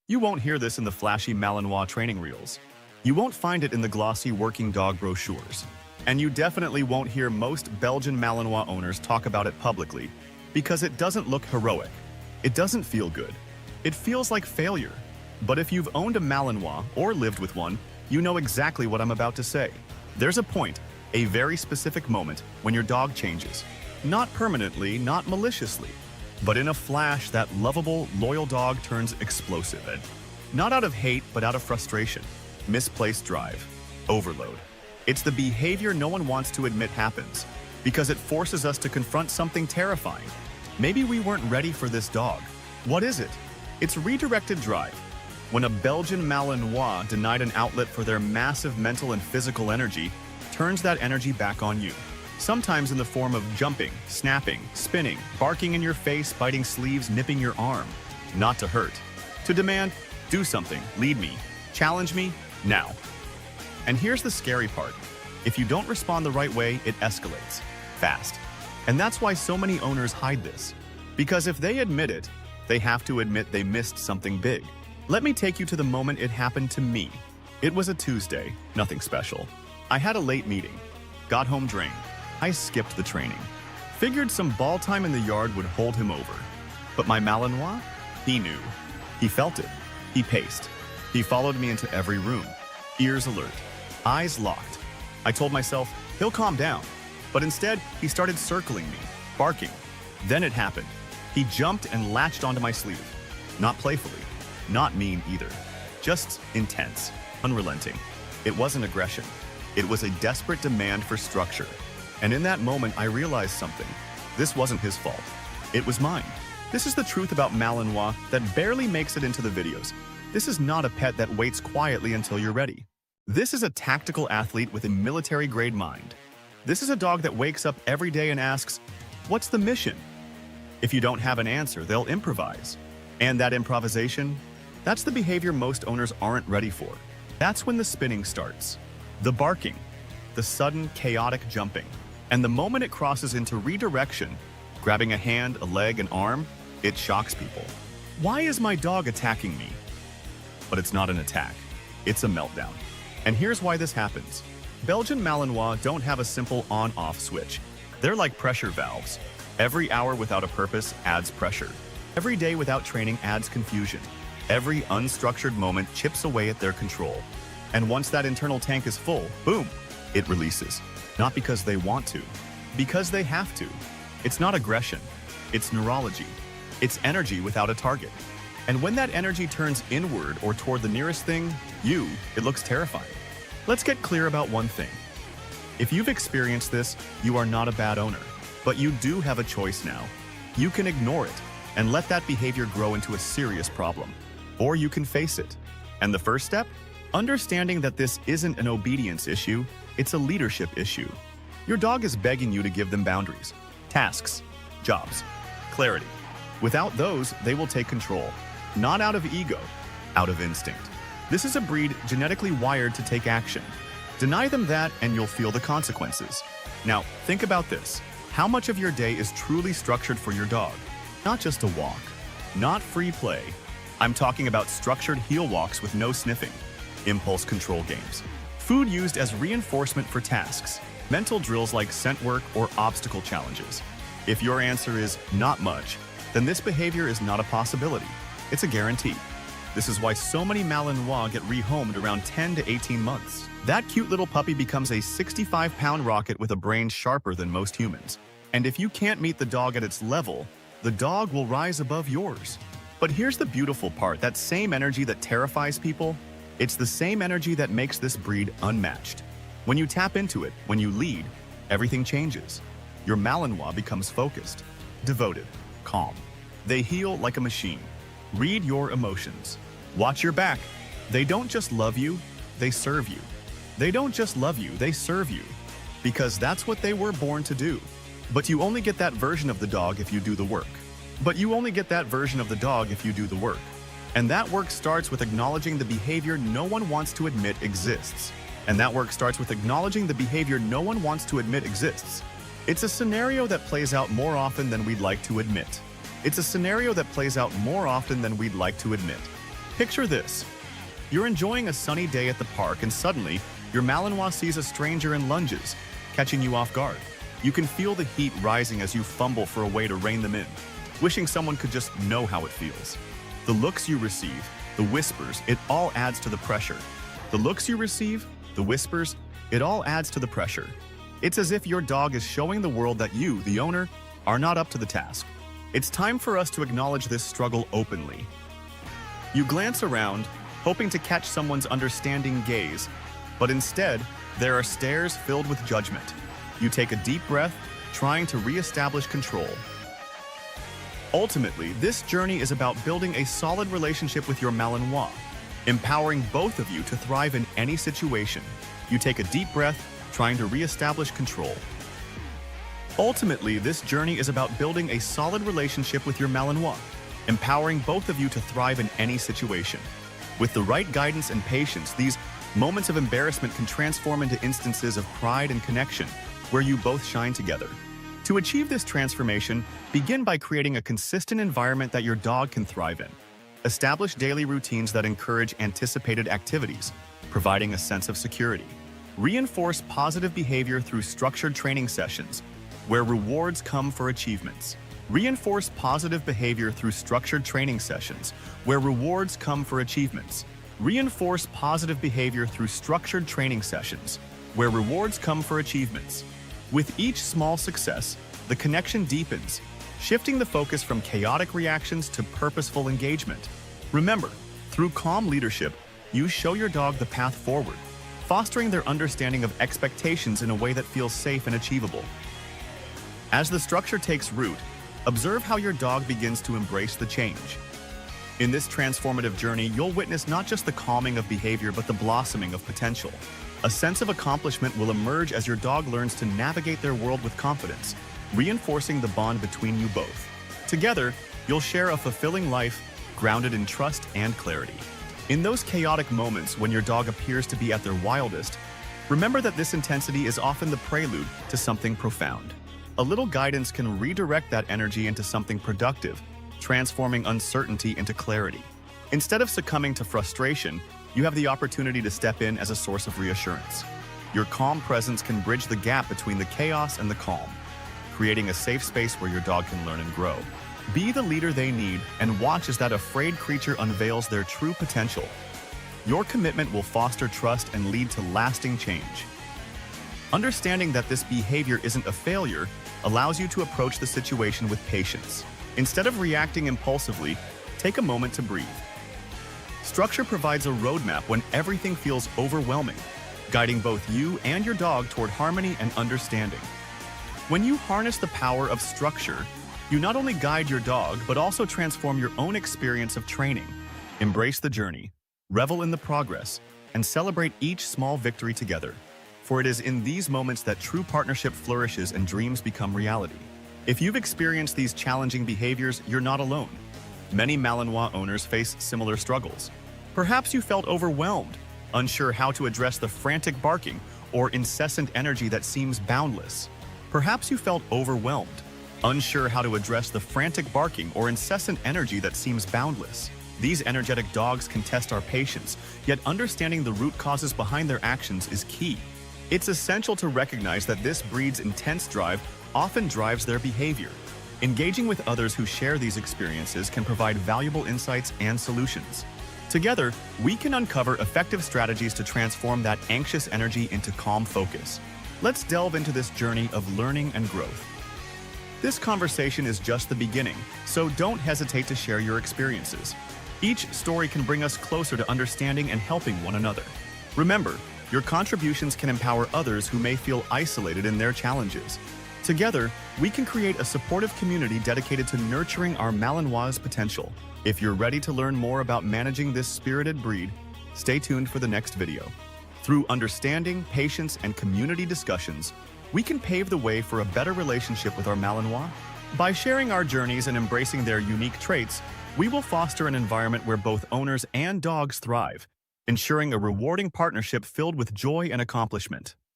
You won't hear this in the flashy Malinois training reels. You won't find it in the glossy working dog brochures. And you definitely won't hear most Belgian Malinois owners talk about it publicly because it doesn't look heroic. It doesn't feel good. It feels like failure. But if you've owned a Malinois or lived with one, you know exactly what I'm about to say. There's a point, a very specific moment, when your dog changes. Not permanently, not maliciously, but in a flash that lovable, loyal dog turns explosive. And not out of hate, but out of frustration. Misplaced drive. Overload. It's the behavior no one wants to admit happens, because it forces us to confront something terrifying. Maybe we weren't ready for this dog. What is it? It's redirected drive. When a Belgian Malinois denied an outlet for their massive mental and physical energy, turns that energy back on you. Sometimes in the form of jumping, snapping, spinning, barking in your face, biting sleeves, nipping your arm. Not to hurt. To demand, do something, lead me, challenge me, now. And here's the scary part. If you don't respond the right way, it escalates. Fast. And that's why so many owners hide this. Because if they admit it, they have to admit they missed something big. Let me take you to the moment it happened to me. It was a Tuesday, nothing special. I had a late meeting. Got home drained. I skipped the training. Figured some ball time in the yard would hold him over. But my Malinois? He knew. He felt it. He paced. He followed me into every room. Ears alert. Eyes locked. I told myself, he'll calm down. But instead, he started circling me, barking. Then it happened. He jumped and latched onto my sleeve. Not playfully. Not mean either. Just intense. Unrelenting. It wasn't aggression. It was a desperate demand for structure. And in that moment, I realized something. This wasn't his fault. It was mine. This is the truth about Malinois that barely makes it into the videos. This is not a pet that waits quietly until you're ready. This is a tactical athlete with a military-grade mind. This is a dog that wakes up every day and asks, what's the mission? If you don't have an answer, they'll improvise. And that improvisation, that's the behavior most owners aren't ready for. That's when the spinning starts. The barking, the sudden, chaotic jumping. And the moment it crosses into redirection, grabbing a hand, a leg, an arm, it shocks people. Why is my dog attacking me? But it's not an attack. It's a meltdown. And here's why this happens. Belgian Malinois don't have a simple on-off switch. They're like pressure valves. Every hour without a purpose adds pressure. Every day without training adds confusion. Every unstructured moment chips away at their control. And once that internal tank is full, boom, it releases. Not because they want to, because they have to. It's not aggression. It's neurology. It's energy without a target. And when that energy turns inward or toward the nearest thing, it looks terrifying. Let's get clear about one thing. If you've experienced this, you are not a bad owner. But you do have a choice now. You can ignore it and let that behavior grow into a serious problem. Or you can face it. And the first step? Understanding that this isn't an obedience issue, it's a leadership issue. Your dog is begging you to give them boundaries, tasks, jobs, clarity. Without those, they will take control. Not out of ego, out of instinct. This is a breed genetically wired to take action. Deny them that and you'll feel the consequences. Now, think about this. How much of your day is truly structured for your dog? Not just a walk. Not free play. I'm talking about structured heel walks with no sniffing. Impulse control games. Food used as reinforcement for tasks. Mental drills like scent work or obstacle challenges. If your answer is not much, then this behavior is not a possibility. It's a guarantee. This is why so many Malinois get rehomed around 10 to 18 months. That cute little puppy becomes a 65-pound rocket with a brain sharper than most humans. And if you can't meet the dog at its level, the dog will rise above yours. But here's the beautiful part, that same energy that terrifies people, it's the same energy that makes this breed unmatched. When you tap into it, when you lead, everything changes. Your Malinois becomes focused, devoted, calm. They heal like a machine. Read your emotions. Watch your back. They don't just love you, they serve you. They don't just love you, they serve you. Because that's what they were born to do. But you only get that version of the dog if you do the work. But you only get that version of the dog if you do the work. And that work starts with acknowledging the behavior no one wants to admit exists. And that work starts with acknowledging the behavior no one wants to admit exists. It's a scenario that plays out more often than we'd like to admit. It's a scenario that plays out more often than we'd like to admit. Picture this. You're enjoying a sunny day at the park and suddenly, your Malinois sees a stranger and lunges, catching you off guard. You can feel the heat rising as you fumble for a way to rein them in, wishing someone could just know how it feels. The looks you receive, the whispers, it all adds to the pressure. The looks you receive, the whispers, it all adds to the pressure. It's as if your dog is showing the world that you, the owner, are not up to the task. It's time for us to acknowledge this struggle openly. You glance around, hoping to catch someone's understanding gaze, but instead, there are stares filled with judgment. You take a deep breath, trying to re-establish control. Ultimately, this journey is about building a solid relationship with your Malinois, empowering both of you to thrive in any situation. You take a deep breath, trying to re-establish control. Ultimately, this journey is about building a solid relationship with your Malinois, empowering both of you to thrive in any situation. With the right guidance and patience, these moments of embarrassment can transform into instances of pride and connection, where you both shine together. To achieve this transformation, begin by creating a consistent environment that your dog can thrive in. Establish daily routines that encourage anticipated activities, providing a sense of security. Reinforce positive behavior through structured training sessions, where rewards come for achievements. Reinforce positive behavior through structured training sessions, where rewards come for achievements. Reinforce positive behavior through structured training sessions, where rewards come for achievements. With each small success, the connection deepens, shifting the focus from chaotic reactions to purposeful engagement. Remember, through calm leadership, you show your dog the path forward, fostering their understanding of expectations in a way that feels safe and achievable. As the structure takes root, observe how your dog begins to embrace the change. In this transformative journey, you'll witness not just the calming of behavior, but the blossoming of potential. A sense of accomplishment will emerge as your dog learns to navigate their world with confidence, reinforcing the bond between you both. Together, you'll share a fulfilling life, grounded in trust and clarity. In those chaotic moments when your dog appears to be at their wildest, remember that this intensity is often the prelude to something profound. A little guidance can redirect that energy into something productive, transforming uncertainty into clarity. Instead of succumbing to frustration, you have the opportunity to step in as a source of reassurance. Your calm presence can bridge the gap between the chaos and the calm, creating a safe space where your dog can learn and grow. Be the leader they need and watch as that afraid creature unveils their true potential. Your commitment will foster trust and lead to lasting change. Understanding that this behavior isn't a failure allows you to approach the situation with patience. Instead of reacting impulsively, take a moment to breathe. Structure provides a roadmap when everything feels overwhelming, guiding both you and your dog toward harmony and understanding. When you harness the power of structure, you not only guide your dog, but also transform your own experience of training. Embrace the journey, revel in the progress, and celebrate each small victory together. For it is in these moments that true partnership flourishes and dreams become reality. If you've experienced these challenging behaviors, you're not alone. Many Malinois owners face similar struggles. Perhaps you felt overwhelmed, unsure how to address the frantic barking or incessant energy that seems boundless. Perhaps you felt overwhelmed, unsure how to address the frantic barking or incessant energy that seems boundless. These energetic dogs can test our patience, yet understanding the root causes behind their actions is key. It's essential to recognize that this breed's intense drive often drives their behavior. Engaging with others who share these experiences can provide valuable insights and solutions. Together, we can uncover effective strategies to transform that anxious energy into calm focus. Let's delve into this journey of learning and growth. This conversation is just the beginning, so don't hesitate to share your experiences. Each story can bring us closer to understanding and helping one another. Remember, your contributions can empower others who may feel isolated in their challenges. Together, we can create a supportive community dedicated to nurturing our Malinois' potential. If you're ready to learn more about managing this spirited breed, stay tuned for the next video. Through understanding, patience, and community discussions, we can pave the way for a better relationship with our Malinois. By sharing our journeys and embracing their unique traits, we will foster an environment where both owners and dogs thrive, ensuring a rewarding partnership filled with joy and accomplishment.